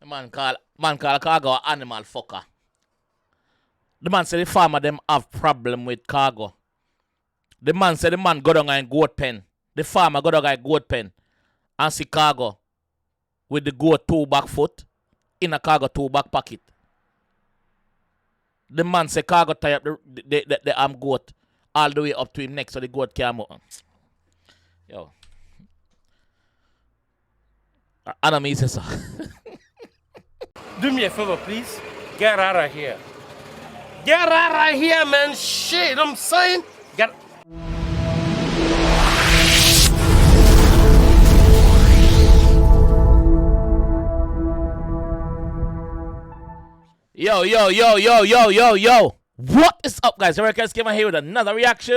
Man call Khago a animal fucker. The man said the farmer them have problem with Khago. The man said the man go down and goat pen. The farmer go down and goat pen and see Khago with the goat 2 back foot in a Khago 2 back pocket. The man say Khago tie up the goat all the way up to him neck so the goat can't move. Yo. Adam is so. Do me a favor, please. Get out of here. Get out of here, man. Shit, you know what I'm saying? Get. Yo. What is up, guys? JAMAICA'S came here with another reaction.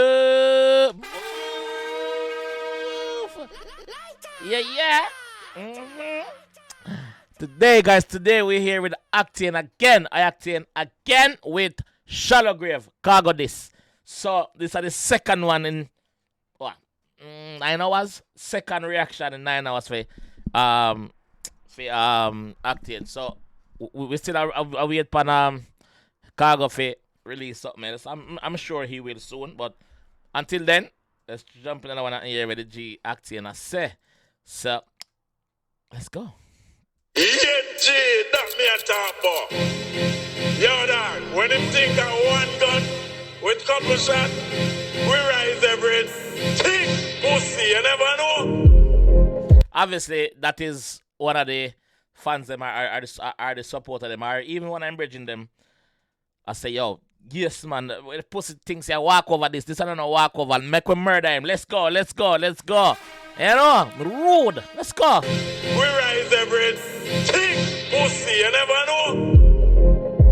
Yeah. Today, guys, we're here with Octane again. Octane again with Shallow Grave, Khago this. So, this is the second one in, 9 hours? Second reaction in 9 hours for Octane. So, we still are wait for Khago for release something else. I'm sure he will soon, but until then, let's jump in another one here with the G Octane I say. So, let's go. Yeah, G, that me a talk about. Yo, dog, when him think of one gun with couple shot, we rise everything. Pussy, you never know. Obviously, that is one of the fans them are the supporter them. Are even when I'm bridging them, I say, yo, yes, man, the pussy thinks you walk over this. This I don't know walk over. Make we murder him. Let's go. You know, rude. Let's go. We rise everything. Pussy, you never know.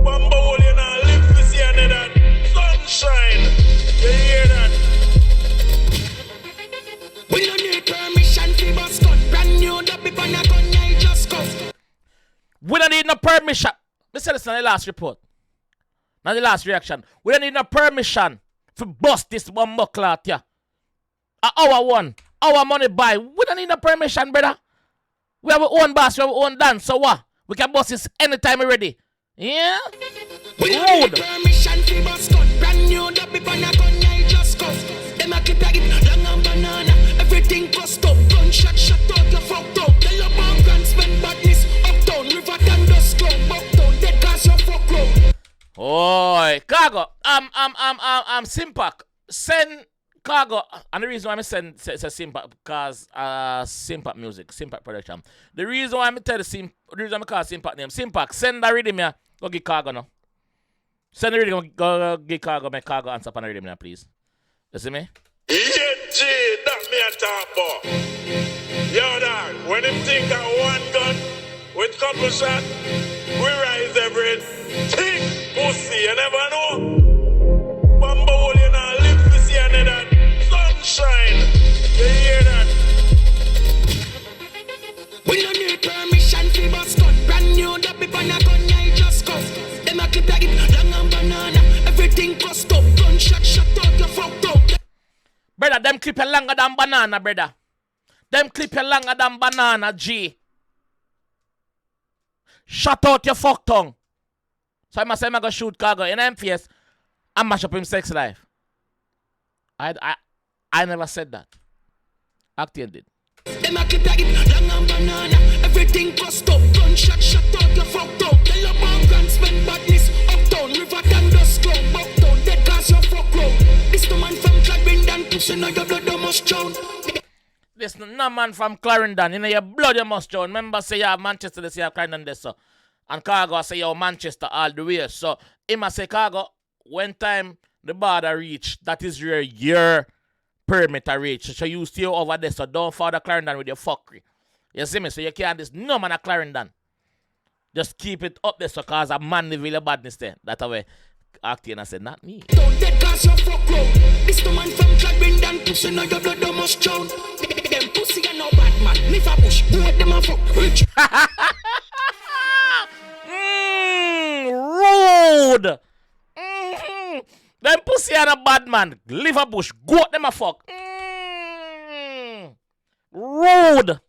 Bamboo, you know, live to see another sunshine. You hear that? We don't need permission to bust gun. Brand new, the people on a gun, I just go. We don't need no permission. Me say this in the last report. Not the last reaction. We don't need no permission to bust this one cloth here. Our one. Our money buy. We don't need no permission, brother. We have our own boss, we have our own dance. So what? We can bust this anytime we're ready. Yeah? We don't need permission to bust gun. Brand new, the people on a gun, I just go. Them a clip like it, long and banana. Everything cost up. Gunshot, shut out, you fucked up. Tell your mom can spend badness. Uptown, river, dust club. Uptown, dead cause you fuck up. Oi, Khago, Simpak, send Khago, and the reason why I send Simpak because Simpak music, Simpak production. The reason why I tell the reason I call Simpak name, Simpak, send the rhythm here, go give Khago now. Send the rhythm, go give Khago, make Khago answer on the rhythm now, please. You see me? Yeah, G, that me a talk about. Yo, dog, when him think of one gun with couple shot, we rise everything. Pussy, you never know. Bamboo, you know, live to see another sunshine. You hear that? We don't need permission to bust gun. Brand new, the people on a gun, I just go. Them a clip like it, long and banana. Everything cost up. Gunshot, shut out, you fucked up. Brother, them clip are longer than banana, brother. Them clip are longer than banana, G. Shut out your fuck tongue. So I must say I'm gonna shoot Khago in MPS and mash up him sex life. I never said that. Octane did. Them a clip like it, long and banana. Everything cost up. Gunshot, shut out, you fucked up. Tell your mom can spend badness. Uptown, river, dust club. Uptown, dead cause you fuck up. This the man from Clarendon. Pussy now your blood you must drown. This no man from Clarendon. You know your blood you must drown. Remember say you have Manchester, they say you have Clarendon there, so. And Khago say you Manchester all the way. So he must say Khago, when time the border reach, that is where your permit to reach. So you stay over there. So don't further Clarendon with your fuckery. You see me? So you can't this no man at Clarendon. Just keep it up there so cause a man live with badness there. That's the way Octane said, not me. Don't dead cause you fuck up. This the man from Clarendon. Pussy now your blood you must drown. Them pussy are no bad man. Live a bush. Both them a fuck rich. Rude. Them pussy are a bad man. Live a bush. Goat them a fuck. Rude.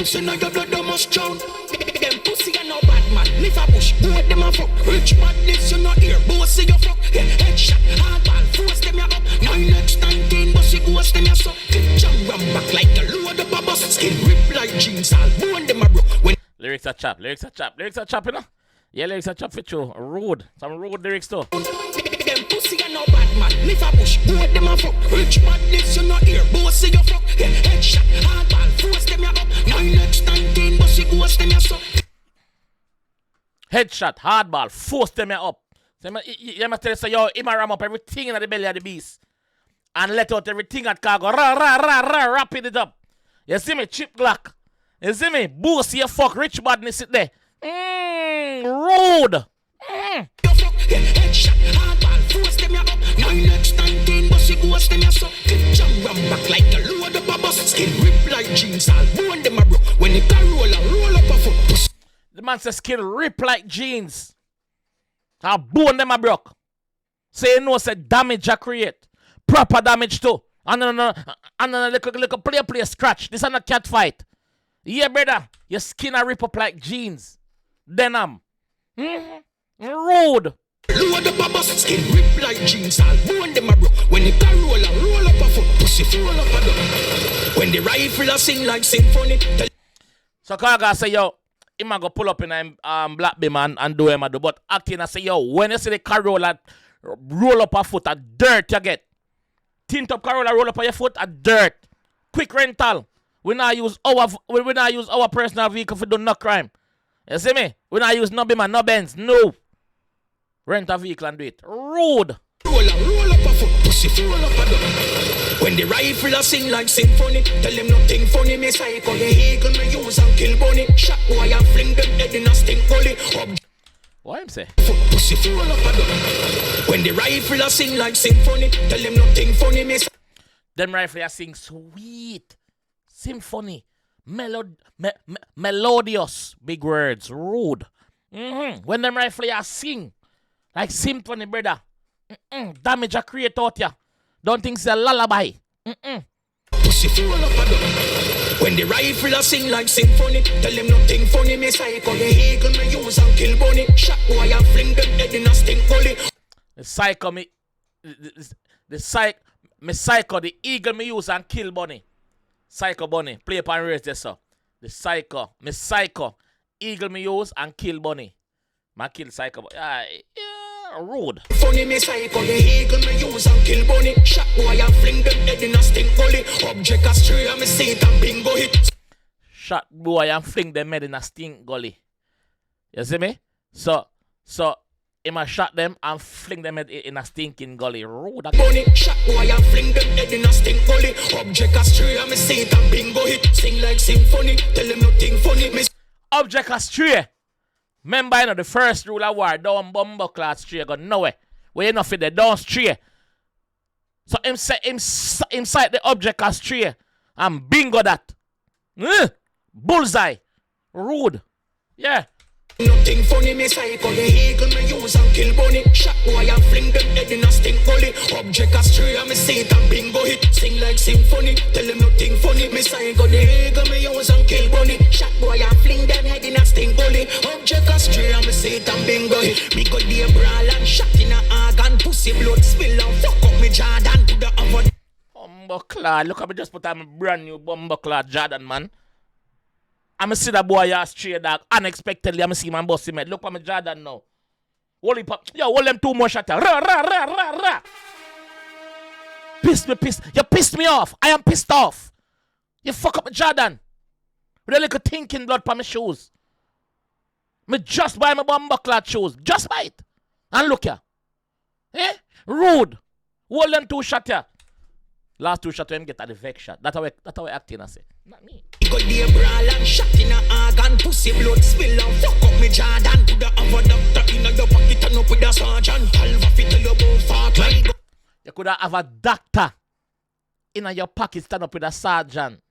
lives in your blood, you must drown. Them pussy and no bad man. Live a bush, both them a fuck. Rich badness, you not hear. Both say you fuck. Headshot, hardball, force them ya up. 9x19, but she ghost them ya suck. Jam ram back like a load up a bus. Skin rip like jeans, all bone them a broke. When Lyrics are chop, you know? Yeah, lyrics are chop for you. Rude. Some rude lyrics too. them pussy and no bad man. Live a bush, both them a fuck. Rich badness, you not hear. Both say you fuck. Headshot, hardball, force them ya up. 9x19, but she ghost them ya suck. Headshot, hardball, force them up. So you must tell us, yo, him ram up everything in the belly of the beast. And let out everything at Khago. Rapid it up. You see me, chip glock. You see me, boosty you fuck, rich badness sit there. Rude. You fuck, headshot, hardball, force them ya up. 9x19, but she ghost them ya suck. Jam ram back like a load up a bus. Skin rip like jeans, all bone them a broke. When the car roll up a foot. The man says skin rip like jeans. I'll bone them a broke. Say you know, say damage I create. Proper damage too. And then little play scratch. This is not a cat fight. Yeah, brother. Your skin a rip up like jeans. Denim. Rude. Load up a bus, skin rip like jeans, all bone them a broke. When the car roll up a foot, pussy fall up a dog. When the rifle a sing like symphony. So Khago say, yo, him a go pull up in a black beam and do him a do. But Octane I say, yo, when you see the car roll up a foot, a dirt you get. Tint up car roll up on your foot, a dirt. Quick rental. We not use our personal vehicle for do no crime. You see me? We not use no beam no Benz, no. Rent a vehicle and do it. Rude. Roll up a foot, pussy fall up a dog. When the rifle a sing like symphony, tell them nothing funny. Me psycho, the eagle me use and kill bunny. Shot boy and fling them dead in a stink gully. What him say? Foot, pussy fall up a dog. When the rifle a sing like symphony, tell them nothing funny. Me them rifle a sing sweet. Symphony. Melodious. Big words. Rude. When them rifle a sing like symphony, brother. Damage a create out ya. Don't think it's a lullaby. Pussy fall up a dog. When the rifle a sing like symphony, tell them nothing funny. Me psycho, the eagle me use and kill bunny. Shot boy and fling them dead in a stink gully. The psycho the eagle me use and kill bunny. Psycho bunny. Play up and raise this so. The psycho eagle me use and kill bunny. Ma kill psycho bunny. Rude. Funny me psycho, the eagle me use and kill bunny. Shot boy and fling them dead in a stink gully. Object a stray and me see it and bingo hit. Shot boy and fling them head in a stink gully. You see me? So him a shot them and fling them head in a stinking gully. Rude. Bunny, shot boy and fling them head in a stink gully. Object a stray and me see it and bingo hit. Sing like symphony, tell them nothing funny. Me object a stray. Remember, you know, the first rule of war, don't bumbo class stray, go nowhere. Where you not fit there, don't stray. So him sight the object as stray and bingo that. Bullseye. Rude. Yeah. nothing funny. Me psycho, the eagle me use and kill bunny. Shot boy and fling them dead in a stink gully. Object a stray and me see it and bingo hit. Sing like symphony, tell them nothing funny. Me psycho, the eagle me use and kill bunny. Shot boy and fling them head in a stink gully. Object a stray and me see it and bingo hit. Me go the brawl and shot in a organ. Pussy blood spill and fuck up me Jordan to the oven. Bumbleclad, look at me just put on my brand new Bumbleclad Jordan, man. I'm see that boy ass straight dog. Unexpectedly, I'm see my bossy mate. Look at my Jordan now. Holy pop. Yo, hold them two more shots. Ra. Piss. You pissed me off. I am pissed off. You fuck up my Jordan. With a little thinking blood for my shoes. Me just buy my Bumbleclad shoes. Just buy it. And look here. Eh? Rude. Hold them two shots here. Last two shots, him get at the vex shot. That's how Octane I say. Not me. You got the brawl and shot in a organ. Pussy blood spill and fuck up me Jordan. Put the other doctor in your pocket and up with a sergeant. Halva fit tell you about fuck like. You could have a doctor in your pocket stand up with a sergeant.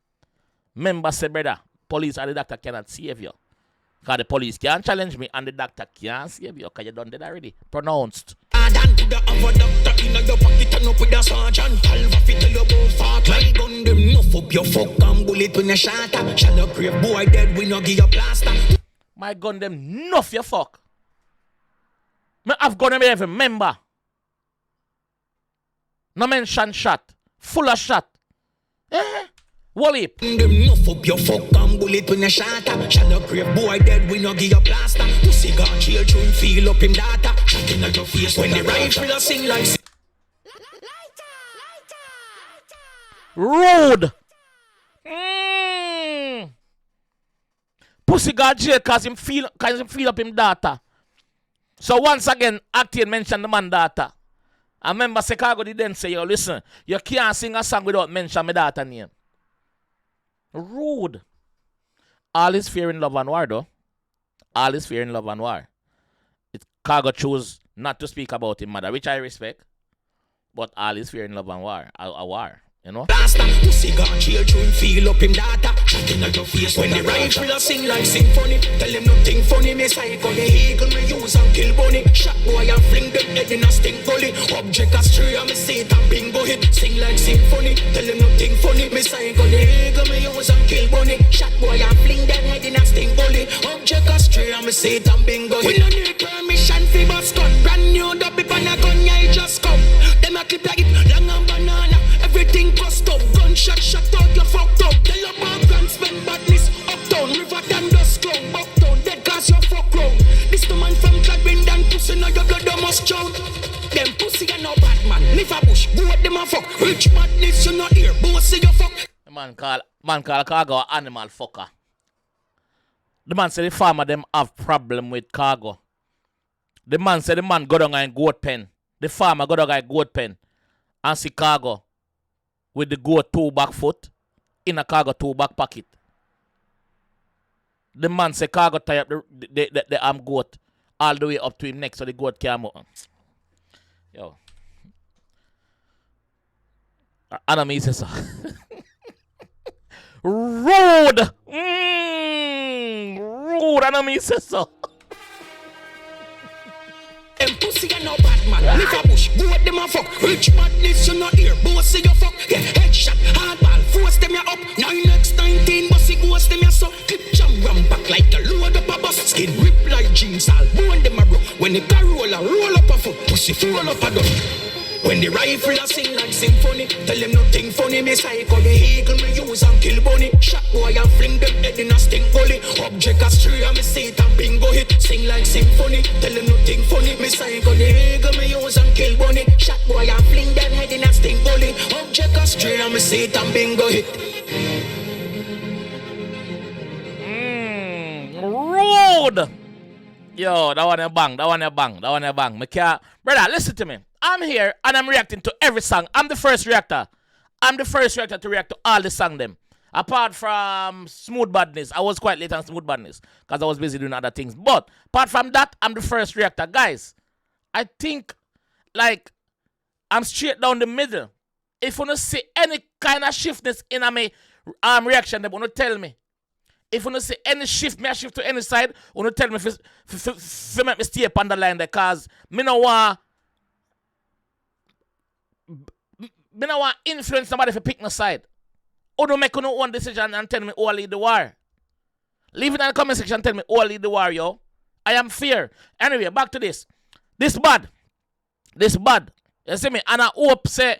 Remember, say brother, police and the doctor cannot save you. Because the police can't challenge me and the doctor can't save you because you done that already. Pronounced. Jordan to the other doctor in your pocket and up with a sergeant. Halva fit tell you about fuck like. Gun them nuff up your fuck and bully. bullet when you shatter. Shall up brave boy dead, we no give you plaster. My gun them nuff your fuck. I've gun them every member. No mention shot. Full of shot. Wally. Them nuff up your fuck and bullet when you shatter. Shall up brave boy dead, we no give you plaster. Pussy got children, feel up him data. Shot in your face when the rifle sing like. Rude. Pussy got jail cause him feel up him data. So once again, Octane mentioned the man data. I remember Khago did then say, yo, listen, you can't sing a song without mentioning my data name. Rude. All is fear in love and war, though. All is fear in love and war. Khago chose not to speak about him mother, which I respect. But all is fear in love and war. A war. You know? Blaster, pussy got children, feel up him data. Shot in your face when the rifle sing like symphony. Tell him nothing funny, me psycho, the eagle me use and kill bunny. Shot boy and fling them head in a stink gully. Object a stray and me say it and bingo hit. Sing like symphony, tell him nothing funny. Me psycho, the eagle me use and kill bunny. Shot boy and fling them head in a stink gully. Object a stray and me say it and bingo hit. We no need permission for bus gun. Brand new dopey pan a gun, yeah, it just come. Them a clip like it, long and banana. Everything bust up, gunshot shot out, you fucked up. Tell your background spend badness. Uptown, river than dust clown. Bucktown, dead cause you fuck round. This the man from Clagbin and pussy, now your blood you must drown. Them pussy and no bad man. Live a bush, both them a fuck. Rich badness, you not here, bossy you fuck. The man call Khago an animal fucker. The man say the farmer them have problem with Khago. The man say the man go down and goat pen. The farmer go down and goat pen. And see Khago with the goat 2 back foot in a Khago 2 back pocket. The man say Khago tie up the arm goat all the way up to him neck so the goat can't move. Yo. Anami says so. Rude! Rude, Anami says so. Them pussy and no bad man. Live a bush, both them a fuck. Rich badness, you not here, bossy you fuck. Yeah, headshot, hardball, force them ya up. 9x19, bossy ghost them ya so. Clip jam ram back like a load up a bus. Skin rip like jeans, all bone them a bro. When the car roll up a foot, pussy fall up a dust. When the rifle a sing like symphony, tell them nothing funny. Me psycho, the eagle me use and kill bunny. Shot boy and fling them head in a stink gully. Object a stray and me say it and bingo hit. Sing like symphony, tell them nothing funny. Me psycho, the eagle me use and kill bunny. Shot boy and fling them head in a stink gully. Object a stray and me say it and bingo hit. Rude! Yo, that one a bang, that one a bang, that one a bang. Me can't... Brother, listen to me. I'm here and I'm reacting to every song. I'm the first reactor. I'm the first reactor to react to all the song them. Apart from Smooth Badness. I was quite late on Smooth Badness because I was busy doing other things. But apart from that, I'm the first reactor. Guys, I think like I'm straight down the middle. If you don't see any kind of shiftness in my reaction, they want to tell me. If you don't see any shift, me I shift to any side, you want to tell me if make me stay up on the line there because me no want influence somebody to pick my side. Or don't make no one decision and tell me who will lead the war. Leave it in the comment section and tell me who will lead the war, yo. I am fear. Anyway, back to this. This bad. You see me? And I hope say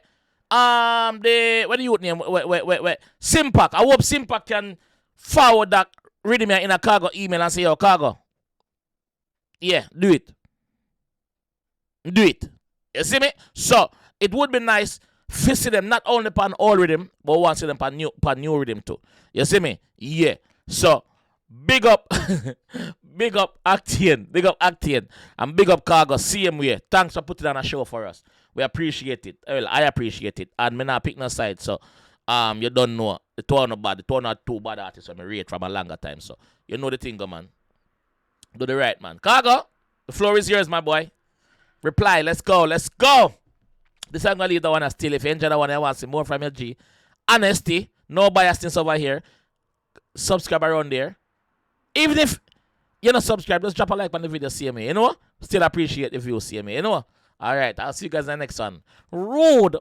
what do you name? Wait. Simpac. I hope Simpac can forward that reading me in a Khago email and say, yo, Khago. Yeah, do it. You see me? So it would be nice to see them not only upon old rhythm, but want to see them upon new rhythm too. You see me? Yeah. So big up Octane, and big up Khago. Same way. Thanks for putting on a show for us. We appreciate it. Well, I appreciate it. And me not pick no side, so you don't know. The two are not bad. The two are not too bad artists when I rate from a longer time. So you know the thing, man. Do the right, man. Khago, the floor is yours, my boy. Reply. Let's go. This I'm gonna leave the one as still. If you enjoy the one, I want to see more from your G. Honesty, no biasness over here. Subscribe around there. Even if you're not subscribed, just drop a like on the video, see me. You know? Still appreciate if you see me. You know? Alright, I'll see you guys in the next one. Rude.